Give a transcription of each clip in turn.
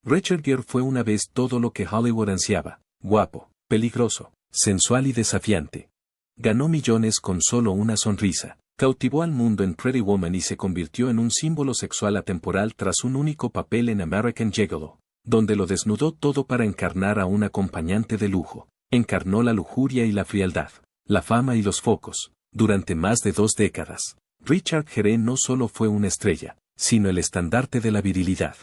Richard Gere fue una vez todo lo que Hollywood ansiaba: guapo, peligroso, sensual y desafiante. Ganó millones con solo una sonrisa. Cautivó al mundo en Pretty Woman y se convirtió en un símbolo sexual atemporal tras un único papel en American Gigolo, donde lo desnudó todo para encarnar a un acompañante de lujo. Encarnó la lujuria y la frialdad, la fama y los focos. Durante más de 2 décadas, Richard Gere no solo fue una estrella, sino el estandarte de la virilidad.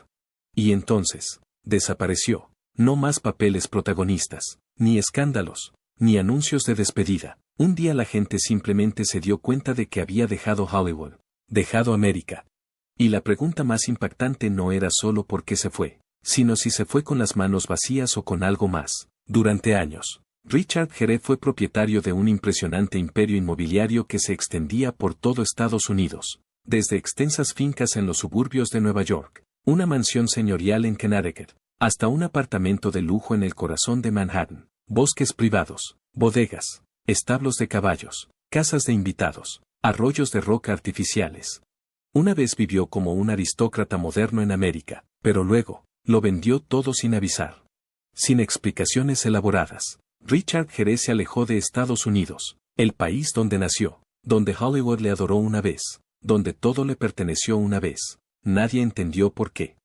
Y entonces, desapareció. No más papeles protagonistas, ni escándalos, ni anuncios de despedida. Un día la gente simplemente se dio cuenta de que había dejado Hollywood, dejado América. Y la pregunta más impactante no era solo por qué se fue, sino si se fue con las manos vacías o con algo más. Durante años, Richard Gere fue propietario de un impresionante imperio inmobiliario que se extendía por todo Estados Unidos, desde extensas fincas en los suburbios de Nueva York, una mansión señorial en Connecticut, hasta un apartamento de lujo en el corazón de Manhattan, bosques privados, bodegas, establos de caballos, casas de invitados, arroyos de roca artificiales. Una vez vivió como un aristócrata moderno en América, pero luego, lo vendió todo sin avisar. Sin explicaciones elaboradas, Richard Gere se alejó de Estados Unidos, el país donde nació, donde Hollywood le adoró una vez, donde todo le perteneció una vez. Nadie entendió por qué.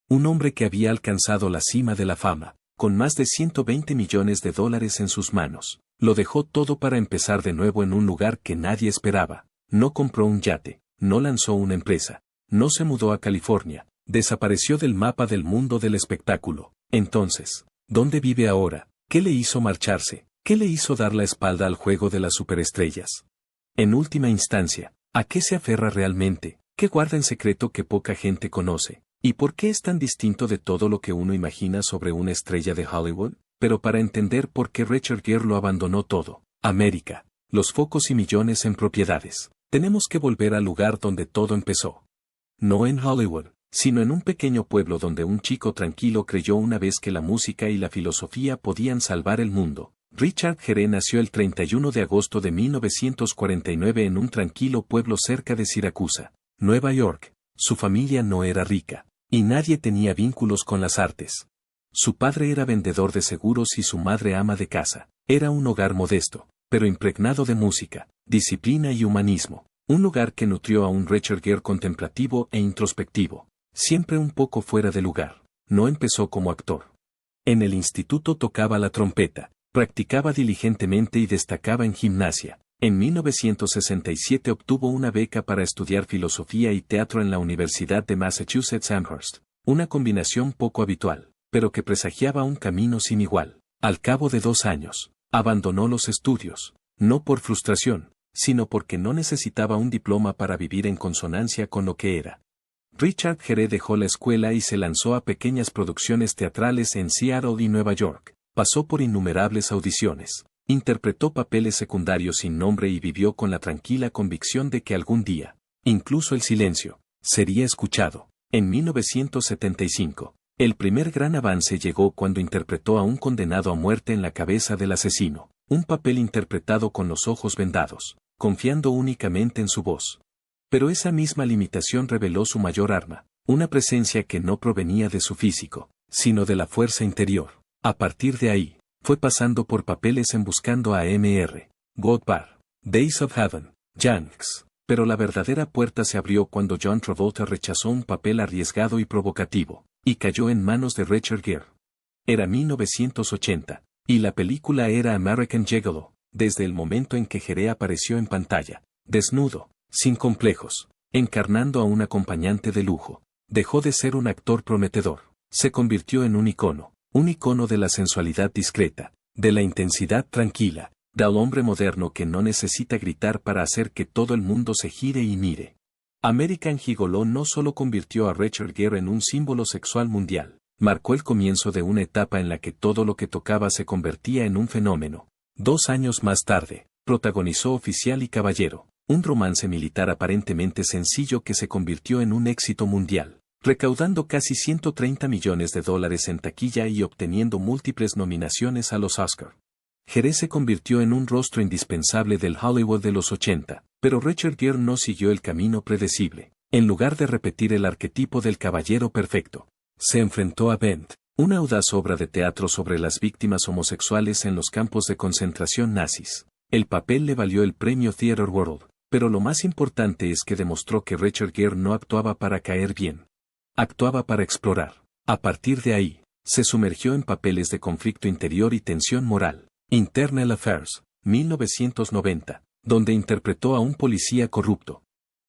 Un hombre que había alcanzado la cima de la fama, con más de $120 millones en sus manos, lo dejó todo para empezar de nuevo en un lugar que nadie esperaba. No compró un yate, no lanzó una empresa, no se mudó a California, desapareció del mapa del mundo del espectáculo. Entonces, ¿dónde vive ahora? ¿Qué le hizo marcharse? ¿Qué le hizo dar la espalda al juego de las superestrellas? En última instancia, ¿a qué se aferra realmente? ¿Qué guarda en secreto que poca gente conoce? ¿Y por qué es tan distinto de todo lo que uno imagina sobre una estrella de Hollywood? Pero para entender por qué Richard Gere lo abandonó todo, América, los focos y millones en propiedades, tenemos que volver al lugar donde todo empezó. No en Hollywood, sino en un pequeño pueblo donde un chico tranquilo creyó una vez que la música y la filosofía podían salvar el mundo. Richard Gere nació el 31 de agosto de 1949 en un tranquilo pueblo cerca de Siracusa, Nueva York. Su familia no era rica, y nadie tenía vínculos con las artes. Su padre era vendedor de seguros y su madre ama de casa. Era un hogar modesto, pero impregnado de música, disciplina y humanismo. Un lugar que nutrió a un Richard Gere contemplativo e introspectivo, siempre un poco fuera de lugar. No empezó como actor. En el instituto tocaba la trompeta, practicaba diligentemente y destacaba en gimnasia. En 1967 obtuvo una beca para estudiar filosofía y teatro en la Universidad de Massachusetts Amherst, una combinación poco habitual, pero que presagiaba un camino sin igual. Al cabo de 2 años, abandonó los estudios, no por frustración, sino porque no necesitaba un diploma para vivir en consonancia con lo que era. Richard Gere dejó la escuela y se lanzó a pequeñas producciones teatrales en Seattle y Nueva York. Pasó por innumerables audiciones. Interpretó papeles secundarios sin nombre y vivió con la tranquila convicción de que algún día, incluso el silencio, sería escuchado. En 1975, el primer gran avance llegó cuando interpretó a un condenado a muerte en La cabeza del asesino, un papel interpretado con los ojos vendados, confiando únicamente en su voz. Pero esa misma limitación reveló su mayor arma, una presencia que no provenía de su físico, sino de la fuerza interior. A partir de ahí, fue pasando por papeles en Buscando a Mr. Goldbar, Days of Heaven, Yanks, pero la verdadera puerta se abrió cuando John Travolta rechazó un papel arriesgado y provocativo, y cayó en manos de Richard Gere. Era 1980, y la película era American Gigolo. Desde el momento en que Gere apareció en pantalla, desnudo, sin complejos, encarnando a un acompañante de lujo, dejó de ser un actor prometedor, se convirtió en un icono de la sensualidad discreta, de la intensidad tranquila, del hombre moderno que no necesita gritar para hacer que todo el mundo se gire y mire. American Gigolo no solo convirtió a Richard Gere en un símbolo sexual mundial, marcó el comienzo de una etapa en la que todo lo que tocaba se convertía en un fenómeno. 2 años más tarde, protagonizó Oficial y Caballero, un romance militar aparentemente sencillo que se convirtió en un éxito mundial, recaudando casi $130 millones en taquilla y obteniendo múltiples nominaciones a los Oscar. Gere se convirtió en un rostro indispensable del Hollywood de los 80, pero Richard Gere no siguió el camino predecible. En lugar de repetir el arquetipo del caballero perfecto, Se enfrentó a Bent, una audaz obra de teatro sobre las víctimas homosexuales en los campos de concentración nazis. El papel le valió el premio Theatre World, pero lo más importante es que demostró que Richard Gere no actuaba para caer bien. Actuaba para explorar. A partir de ahí, se sumergió en papeles de conflicto interior y tensión moral. Internal Affairs, 1990, donde interpretó a un policía corrupto.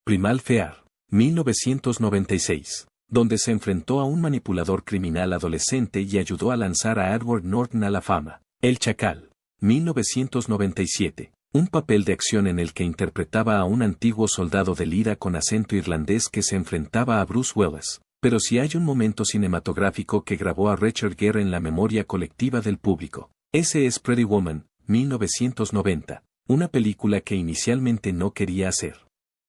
Primal Fear, 1996, donde se enfrentó a un manipulador criminal adolescente y ayudó a lanzar a Edward Norton a la fama. El Chacal, 1997, un papel de acción en el que interpretaba a un antiguo soldado del IRA con acento irlandés que se enfrentaba a Bruce Willis. Pero si hay un momento cinematográfico que grabó a Richard Gere en la memoria colectiva del público, ese es Pretty Woman, 1990, una película que inicialmente no quería hacer.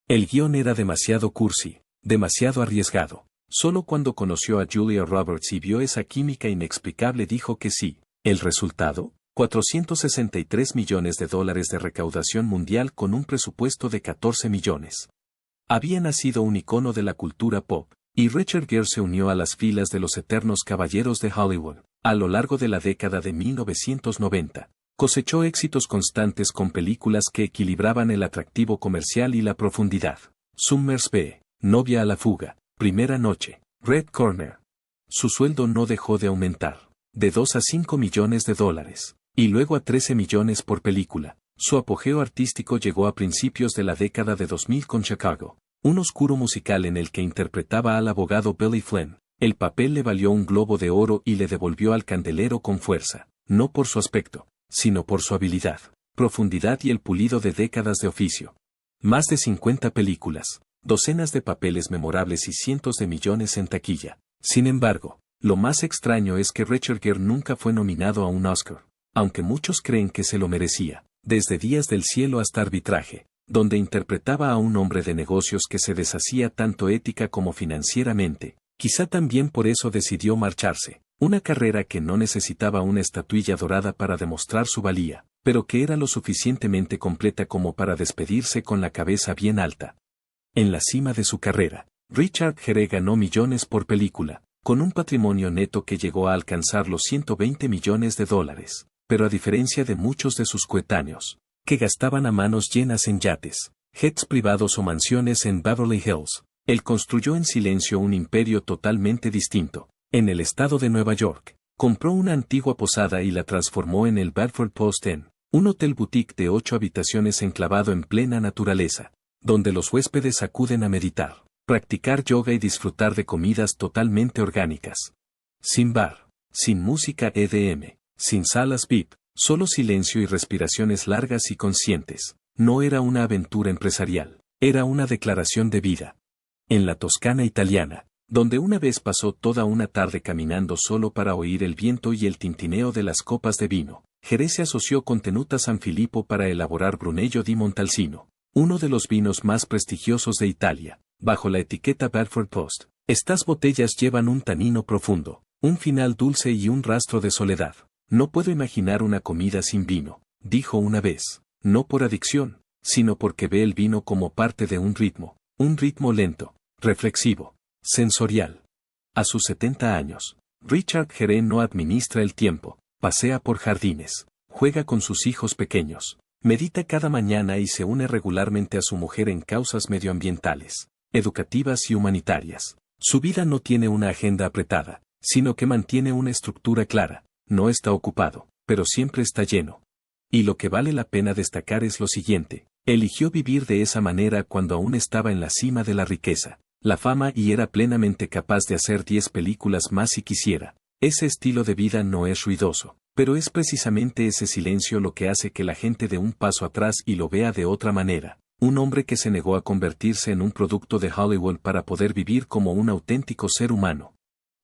El guión era demasiado cursi, demasiado arriesgado. Solo cuando conoció a Julia Roberts y vio esa química inexplicable dijo que sí. El resultado, $463 millones de recaudación mundial con un presupuesto de 14 millones. Había nacido un icono de la cultura pop, y Richard Gere se unió a las filas de los eternos caballeros de Hollywood. A lo largo de la década de 1990, cosechó éxitos constantes con películas que equilibraban el atractivo comercial y la profundidad. Somersby, Novia a la fuga, Primera noche, Red Corner. Su sueldo no dejó de aumentar, de 2 a 5 millones de dólares, y luego a 13 millones por película. Su apogeo artístico llegó a principios de la década de 2000 con Chicago, un oscuro musical en el que interpretaba al abogado Billy Flynn. El papel le valió un Globo de Oro y le devolvió al candelero con fuerza, no por su aspecto, sino por su habilidad, profundidad y el pulido de décadas de oficio. Más de 50 películas, docenas de papeles memorables y cientos de millones en taquilla. Sin embargo, lo más extraño es que Richard Gere nunca fue nominado a un Oscar, aunque muchos creen que se lo merecía. Desde Días del cielo hasta Arbitraje, donde interpretaba a un hombre de negocios que se deshacía tanto ética como financieramente, quizá también por eso decidió marcharse. Una carrera que no necesitaba una estatuilla dorada para demostrar su valía, pero que era lo suficientemente completa como para despedirse con la cabeza bien alta. En la cima de su carrera, Richard Gere ganó millones por película, con un patrimonio neto que llegó a alcanzar los 120 millones de dólares, pero a diferencia de muchos de sus coetáneos, que gastaban a manos llenas en yates, jets privados o mansiones en Beverly Hills, él construyó en silencio un imperio totalmente distinto. En el estado de Nueva York, compró una antigua posada y la transformó en el Bedford Post Inn, un hotel boutique de 8 habitaciones enclavado en plena naturaleza, donde los huéspedes acuden a meditar, practicar yoga y disfrutar de comidas totalmente orgánicas. Sin bar, sin música EDM, sin salas VIP, solo silencio y respiraciones largas y conscientes. No era una aventura empresarial, era una declaración de vida. En la Toscana italiana, donde una vez pasó toda una tarde caminando solo para oír el viento y el tintineo de las copas de vino, Gere se asoció con Tenuta San Filippo para elaborar Brunello di Montalcino, uno de los vinos más prestigiosos de Italia, bajo la etiqueta Bedford Post. Estas botellas llevan un tanino profundo, un final dulce y un rastro de soledad. No puedo imaginar una comida sin vino, dijo una vez, no por adicción, sino porque ve el vino como parte de un ritmo lento, reflexivo, sensorial. A sus 70 años, Richard Gere no administra el tiempo, pasea por jardines, juega con sus hijos pequeños, medita cada mañana y se une regularmente a su mujer en causas medioambientales, educativas y humanitarias. Su vida no tiene una agenda apretada, sino que mantiene una estructura clara. No está ocupado, pero siempre está lleno. Y lo que vale la pena destacar es lo siguiente: eligió vivir de esa manera cuando aún estaba en la cima de la riqueza, la fama y era plenamente capaz de hacer 10 películas más si quisiera. Ese estilo de vida no es ruidoso, pero es precisamente ese silencio lo que hace que la gente dé un paso atrás y lo vea de otra manera. Un hombre que se negó a convertirse en un producto de Hollywood para poder vivir como un auténtico ser humano.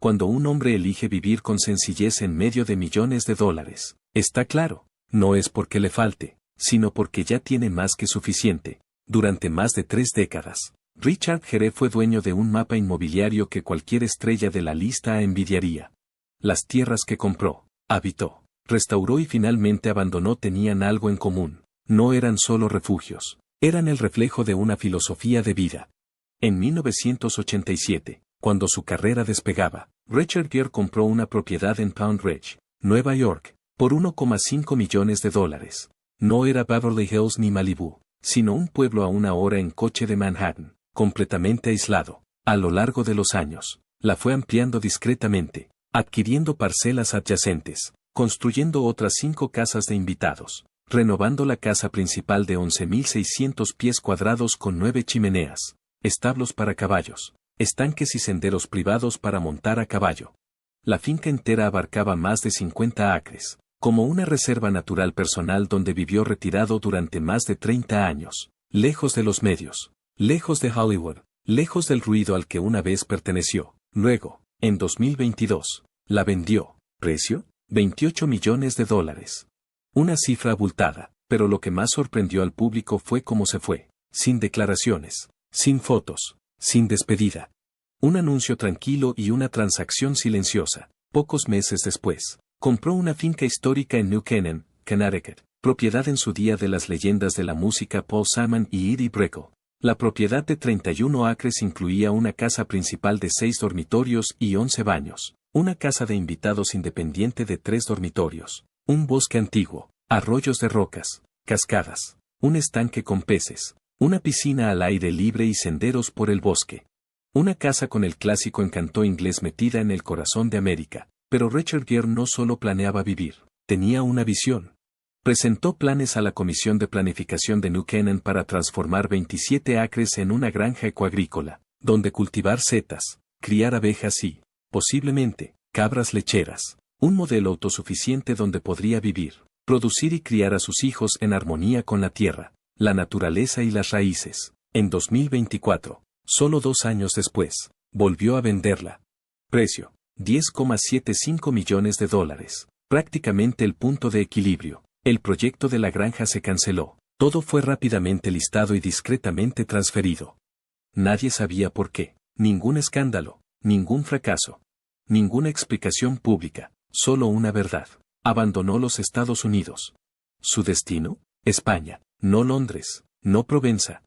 Cuando un hombre elige vivir con sencillez en medio de millones de dólares, está claro, no es porque le falte, sino porque ya tiene más que suficiente. Durante más de 3 décadas, Richard Gere fue dueño de un mapa inmobiliario que cualquier estrella de la lista envidiaría. Las tierras que compró, habitó, restauró y finalmente abandonó tenían algo en común. No eran solo refugios, eran el reflejo de una filosofía de vida. En 1987, cuando su carrera despegaba, Richard Gere compró una propiedad en Pound Ridge, Nueva York, por $1,5 millones. No era Beverly Hills ni Malibú, sino un pueblo a una hora en coche de Manhattan, completamente aislado. A lo largo de los años, la fue ampliando discretamente, adquiriendo parcelas adyacentes, construyendo otras 5 casas de invitados, renovando la casa principal de 11.600 pies cuadrados con 9 chimeneas, establos para caballos, estanques y senderos privados para montar a caballo. La finca entera abarcaba más de 50 acres, como una reserva natural personal donde vivió retirado durante más de 30 años, lejos de los medios, lejos de Hollywood, lejos del ruido al que una vez perteneció. Luego, en 2022, la vendió. ¿Precio? $28 millones. Una cifra abultada, pero lo que más sorprendió al público fue cómo se fue, sin declaraciones, sin fotos, sin despedida. Un anuncio tranquilo y una transacción silenciosa. Pocos meses después, compró una finca histórica en New Canaan, Connecticut, propiedad en su día de las leyendas de la música Paul Simon y Eddie Brickell. La propiedad de 31 acres incluía una casa principal de 6 dormitorios y 11 baños, una casa de invitados independiente de 3 dormitorios, un bosque antiguo, arroyos de rocas, cascadas, un estanque con peces, una piscina al aire libre y senderos por el bosque. Una casa con el clásico encanto inglés metida en el corazón de América, pero Richard Gere no solo planeaba vivir, tenía una visión. Presentó planes a la Comisión de Planificación de New Canaan para transformar 27 acres en una granja ecoagrícola, donde cultivar setas, criar abejas y, posiblemente, cabras lecheras, un modelo autosuficiente donde podría vivir, producir y criar a sus hijos en armonía con la tierra, la naturaleza y las raíces. En 2024, solo 2 años después, volvió a venderla. Precio: $10,75 millones. Prácticamente el punto de equilibrio. El proyecto de la granja se canceló. Todo fue rápidamente listado y discretamente transferido. Nadie sabía por qué. Ningún escándalo, ningún fracaso, ninguna explicación pública, solo una verdad. Abandonó los Estados Unidos. ¿Su destino? España, no Londres, no Provenza,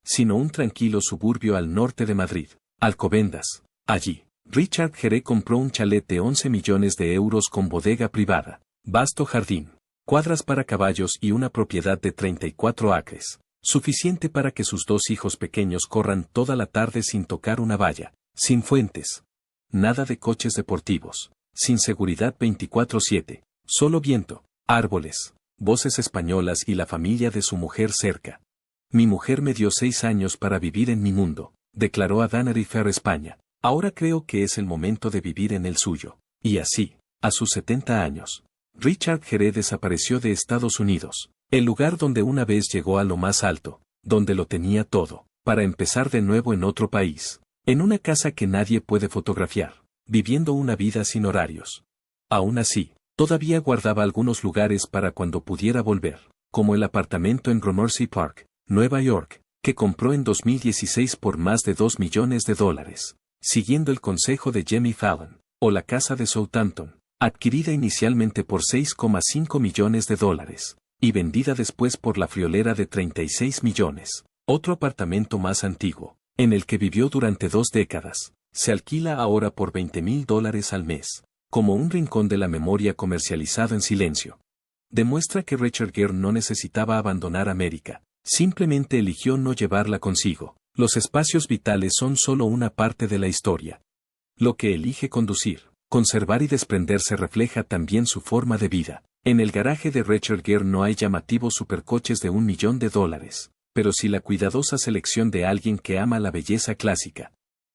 sino un tranquilo suburbio al norte de Madrid, Alcobendas. Allí, Richard Gere compró un chalet de 11 millones de euros con bodega privada, vasto jardín, cuadras para caballos y una propiedad de 34 acres, suficiente para que sus 2 hijos pequeños corran toda la tarde sin tocar una valla, sin fuentes. Nada de coches deportivos, sin seguridad 24/7, solo viento, árboles, voces españolas y la familia de su mujer cerca. Mi mujer me dio 6 años para vivir en mi mundo, declaró a Danary Fair España. Ahora creo que es el momento de vivir en el suyo. Y así, a sus 70 años, Richard Gere desapareció de Estados Unidos, el lugar donde una vez llegó a lo más alto, donde lo tenía todo, para empezar de nuevo en otro país, en una casa que nadie puede fotografiar, viviendo una vida sin horarios. Aún así, todavía guardaba algunos lugares para cuando pudiera volver, como el apartamento en Gramercy Park, Nueva York, que compró en 2016 por más de $2 millones, siguiendo el consejo de Jimmy Fallon, o la casa de Southampton, adquirida inicialmente por $6,5 millones, y vendida después por la friolera de 36 millones. Otro apartamento más antiguo, en el que vivió durante 2 décadas, se alquila ahora por $20,000 al mes, como un rincón de la memoria comercializado en silencio. Demuestra que Richard Gere no necesitaba abandonar América, simplemente eligió no llevarla consigo. Los espacios vitales son solo una parte de la historia. Lo que elige conducir, conservar y desprenderse refleja también su forma de vida. En el garaje de Richard Gere no hay llamativos supercoches de $1 millón, pero sí la cuidadosa selección de alguien que ama la belleza clásica.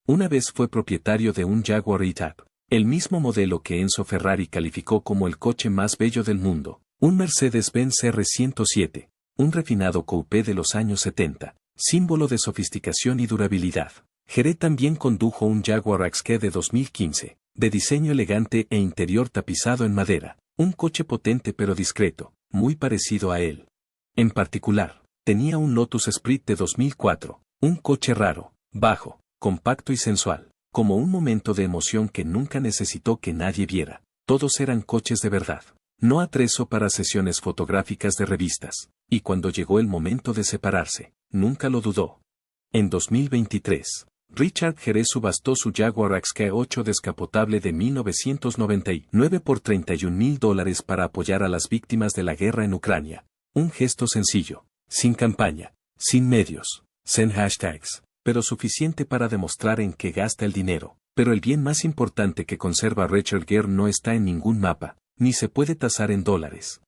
Una vez fue propietario de un Jaguar E-Type, el mismo modelo que Enzo Ferrari calificó como el coche más bello del mundo, un Mercedes-Benz R107, un refinado coupé de los años 70. Símbolo de sofisticación y durabilidad. Gere también condujo un Jaguar XK de 2015, de diseño elegante e interior tapizado en madera, un coche potente pero discreto, muy parecido a él. En particular, tenía un Lotus Esprit de 2004, un coche raro, bajo, compacto y sensual, como un momento de emoción que nunca necesitó que nadie viera. Todos eran coches de verdad, no atrezo para sesiones fotográficas de revistas, y cuando llegó el momento de separarse, nunca lo dudó. En 2023, Richard Gere subastó su Jaguar XK8 descapotable de 1999 por $31.000 para apoyar a las víctimas de la guerra en Ucrania. Un gesto sencillo, sin campaña, sin medios, sin hashtags, pero suficiente para demostrar en qué gasta el dinero. Pero el bien más importante que conserva Richard Gere no está en ningún mapa, ni se puede tasar en dólares.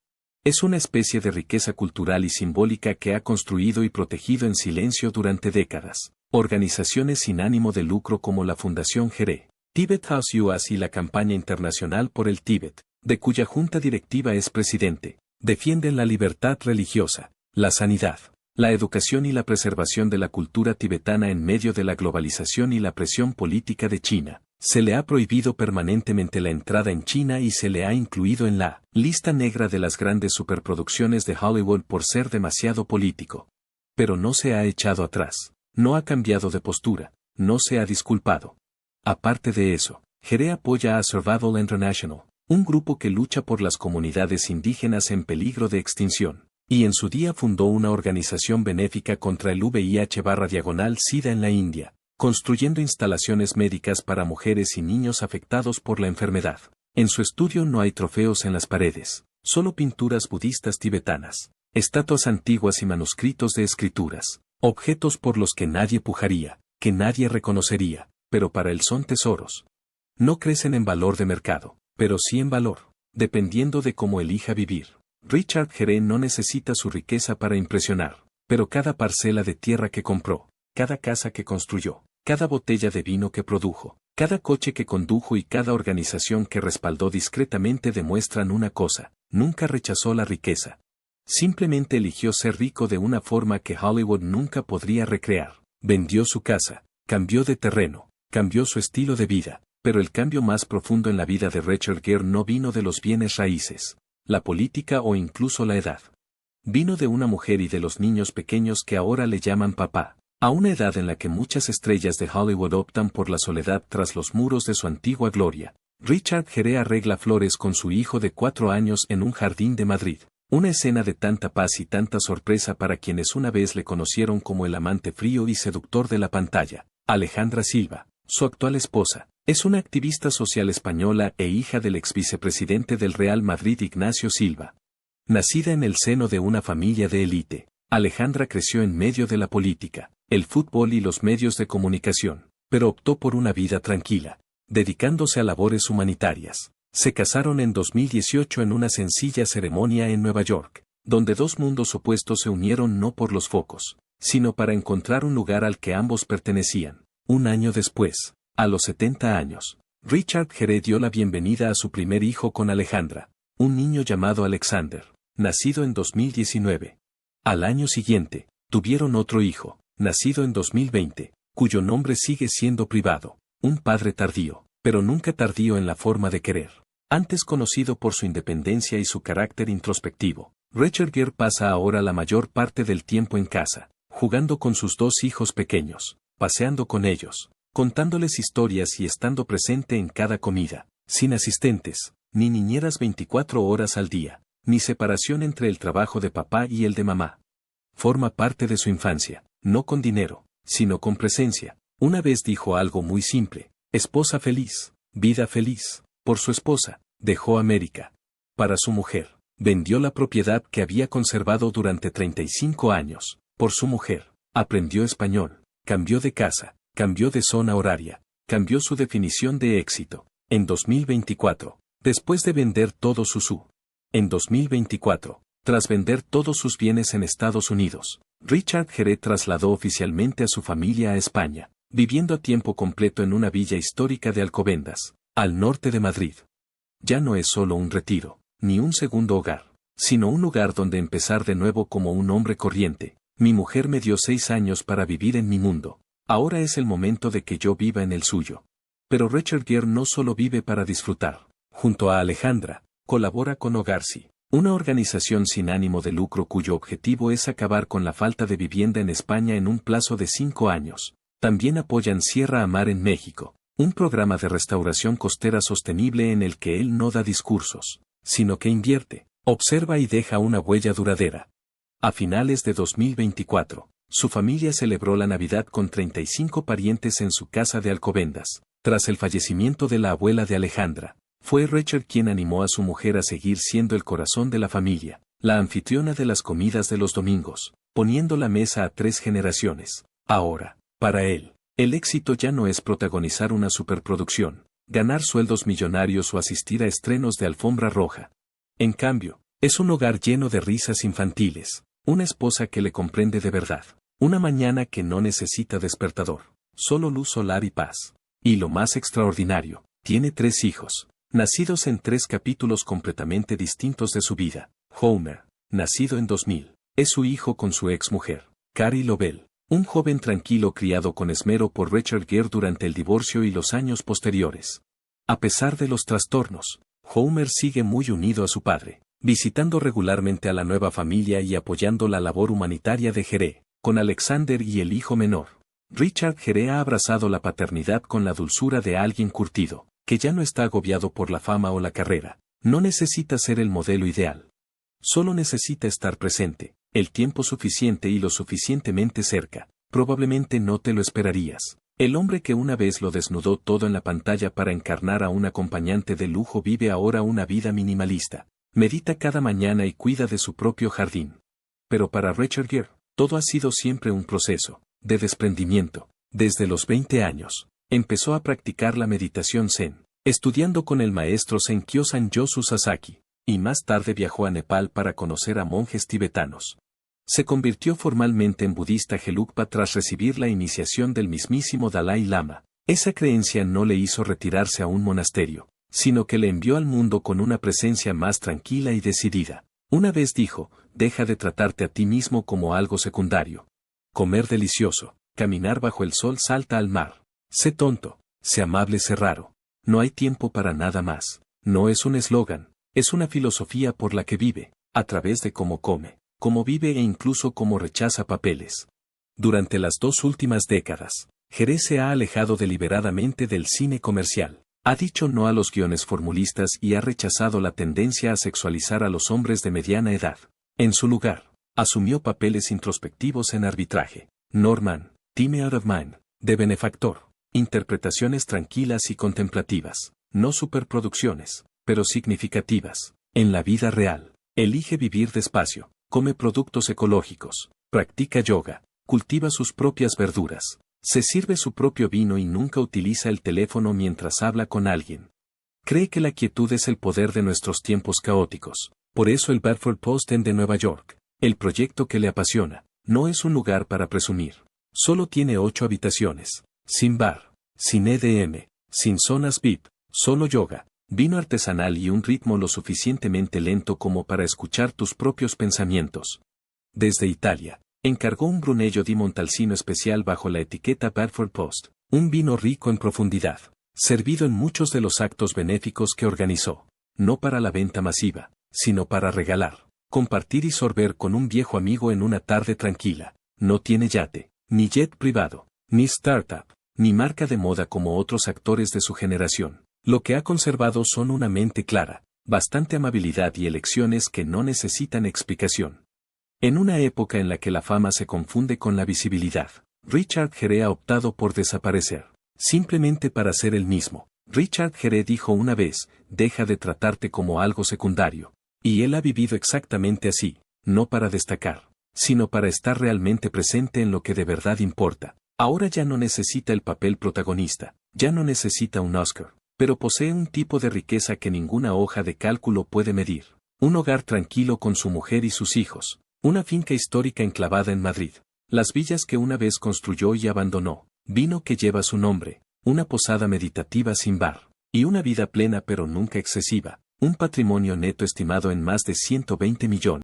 Es una especie de riqueza cultural y simbólica que ha construido y protegido en silencio durante décadas. Organizaciones sin ánimo de lucro como la Fundación Gere, Tibet House US y la Campaña Internacional por el Tíbet, de cuya junta directiva es presidente, defienden la libertad religiosa, la sanidad, la educación y la preservación de la cultura tibetana en medio de la globalización y la presión política de China. Se le ha prohibido permanentemente la entrada en China y se le ha incluido en la lista negra de las grandes superproducciones de Hollywood por ser demasiado político. Pero no se ha echado atrás, no ha cambiado de postura, no se ha disculpado. Aparte de eso, Gere apoya a Survival International, un grupo que lucha por las comunidades indígenas en peligro de extinción, y en su día fundó una organización benéfica contra el VIH/SIDA en la India, construyendo instalaciones médicas para mujeres y niños afectados por la enfermedad. En su estudio no hay trofeos en las paredes, solo pinturas budistas tibetanas, estatuas antiguas y manuscritos de escrituras, objetos por los que nadie pujaría, que nadie reconocería, pero para él son tesoros. No crecen en valor de mercado, pero sí en valor, dependiendo de cómo elija vivir. Richard Gere no necesita su riqueza para impresionar, pero cada parcela de tierra que compró, cada casa que construyó, cada botella de vino que produjo, cada coche que condujo y cada organización que respaldó discretamente demuestran una cosa: nunca rechazó la riqueza. Simplemente eligió ser rico de una forma que Hollywood nunca podría recrear. Vendió su casa, cambió de terreno, cambió su estilo de vida, pero el cambio más profundo en la vida de Richard Gere no vino de los bienes raíces, la política o incluso la edad. Vino de una mujer y de los niños pequeños que ahora le llaman papá. A una edad en la que muchas estrellas de Hollywood optan por la soledad tras los muros de su antigua gloria, Richard Gere arregla flores con su hijo de 4 años en un jardín de Madrid. Una escena de tanta paz y tanta sorpresa para quienes una vez le conocieron como el amante frío y seductor de la pantalla. Alejandra Silva, su actual esposa, es una activista social española e hija del ex vicepresidente del Real Madrid Ignacio Silva. Nacida en el seno de una familia de élite, Alejandra creció en medio de la política, el fútbol y los medios de comunicación, pero optó por una vida tranquila, dedicándose a labores humanitarias. Se casaron en 2018 en una sencilla ceremonia en Nueva York, donde dos mundos opuestos se unieron no por los focos, sino para encontrar un lugar al que ambos pertenecían. Un año después, a los 70 años, Richard Gere dio la bienvenida a su primer hijo con Alejandra, un niño llamado Alexander, nacido en 2019. Al año siguiente, tuvieron otro hijo, nacido en 2020, cuyo nombre sigue siendo privado, un padre tardío, pero nunca tardío en la forma de querer. Antes conocido por su independencia y su carácter introspectivo, Richard Gere pasa ahora la mayor parte del tiempo en casa, jugando con sus 2 hijos pequeños, paseando con ellos, contándoles historias y estando presente en cada comida, sin asistentes, ni niñeras 24 horas al día, ni separación entre el trabajo de papá y el de mamá. Forma parte de su infancia, no con dinero, sino con presencia. Una vez dijo algo muy simple: esposa feliz, vida feliz. Por su esposa, dejó América. Para su mujer, vendió la propiedad que había conservado durante 35 años. Por su mujer, aprendió español, cambió de casa, cambió de zona horaria, cambió su definición de éxito. En 2024, después de vender todo En 2024, tras vender todos sus bienes en Estados Unidos, Richard Gere trasladó oficialmente a su familia a España, viviendo a tiempo completo en una villa histórica de Alcobendas, al norte de Madrid. Ya no es solo un retiro, ni un segundo hogar, sino un lugar donde empezar de nuevo como un hombre corriente. Mi mujer me dio 6 años para vivir en mi mundo. Ahora es el momento de que yo viva en el suyo. Pero Richard Gere no solo vive para disfrutar. Junto a Alejandra, colabora con Hogarsi, una organización sin ánimo de lucro cuyo objetivo es acabar con la falta de vivienda en España en un plazo de 5 años. También apoyan Sierra a Mar en México, un programa de restauración costera sostenible en el que él no da discursos, sino que invierte, observa y deja una huella duradera. A finales de 2024, Su familia celebró la Navidad con 35 parientes en su casa de Alcobendas. Tras el fallecimiento de la abuela de Alejandra, fue Richard quien animó a su mujer a seguir siendo el corazón de la familia, la anfitriona de las comidas de los domingos, poniendo la mesa a 3 generaciones. Ahora, para él, el éxito ya no es protagonizar una superproducción, ganar sueldos millonarios o asistir a estrenos de alfombra roja. En cambio, es un hogar lleno de risas infantiles, una esposa que le comprende de verdad, una mañana que no necesita despertador, solo luz solar y paz. Y lo más extraordinario, tiene 3 hijos, nacidos en 3 capítulos completamente distintos de su vida. Homer, nacido en 2000, es su hijo con su ex-mujer, Carrie Lovell, un joven tranquilo criado con esmero por Richard Gere durante el divorcio y los años posteriores. A pesar de los trastornos, Homer sigue muy unido a su padre, visitando regularmente a la nueva familia y apoyando la labor humanitaria de Gere, con Alexander y el hijo menor. Richard Gere ha abrazado la paternidad con la dulzura de alguien curtido, que ya no está agobiado por la fama o la carrera. No necesita ser el modelo ideal. Solo necesita estar presente, el tiempo suficiente y lo suficientemente cerca. Probablemente no te lo esperarías. El hombre que una vez lo desnudó todo en la pantalla para encarnar a un acompañante de lujo vive ahora una vida minimalista. Medita cada mañana y cuida de su propio jardín. Pero para Richard Gere, todo ha sido siempre un proceso de desprendimiento. Desde los 20 años, empezó a practicar la meditación Zen, estudiando con el maestro Zen Kyosan Yosu Sasaki, y más tarde viajó a Nepal para conocer a monjes tibetanos. Se convirtió formalmente en budista Gelugpa tras recibir la iniciación del mismísimo Dalai Lama. Esa creencia no le hizo retirarse a un monasterio, sino que le envió al mundo con una presencia más tranquila y decidida. Una vez dijo, deja de tratarte a ti mismo como algo secundario. Comer delicioso, caminar bajo el sol, salta al mar. Sé tonto, sé amable, sé raro. No hay tiempo para nada más. No es un eslogan, es una filosofía por la que vive, a través de cómo come, cómo vive e incluso cómo rechaza papeles. Durante las 2 últimas décadas, Gere se ha alejado deliberadamente del cine comercial. Ha dicho no a los guiones formulistas y ha rechazado la tendencia a sexualizar a los hombres de mediana edad. En su lugar, asumió papeles introspectivos en Arbitraje, Norman, Time Out of Mind, de benefactor, interpretaciones tranquilas y contemplativas, no superproducciones, pero significativas. En la vida real, elige vivir despacio, come productos ecológicos, practica yoga, cultiva sus propias verduras. Se sirve su propio vino y nunca utiliza el teléfono mientras habla con alguien. Cree que la quietud es el poder de nuestros tiempos caóticos. Por eso el Bedford Post End de Nueva York, el proyecto que le apasiona, no es un lugar para presumir. Solo tiene 8 habitaciones, sin bar, sin EDM, sin zonas VIP, solo yoga, vino artesanal y un ritmo lo suficientemente lento como para escuchar tus propios pensamientos. Desde Italia, encargó un Brunello di Montalcino especial bajo la etiqueta Bedford Post, un vino rico en profundidad, servido en muchos de los actos benéficos que organizó, no para la venta masiva, sino para regalar, compartir y sorber con un viejo amigo en una tarde tranquila. No tiene yate, ni jet privado, ni startup, ni marca de moda como otros actores de su generación. Lo que ha conservado son una mente clara, bastante amabilidad y elecciones que no necesitan explicación. En una época en la que la fama se confunde con la visibilidad, Richard Gere ha optado por desaparecer, simplemente para ser el mismo. Richard Gere dijo una vez, deja de tratarte como algo secundario. Y él ha vivido exactamente así, no para destacar, sino para estar realmente presente en lo que de verdad importa. Ahora ya no necesita el papel protagonista, ya no necesita un Oscar, pero posee un tipo de riqueza que ninguna hoja de cálculo puede medir. Un hogar tranquilo con su mujer y sus hijos. Una finca histórica enclavada en Madrid, las villas que una vez construyó y abandonó, vino que lleva su nombre, una posada meditativa sin bar, y una vida plena pero nunca excesiva, un patrimonio neto estimado en más de 120 millones.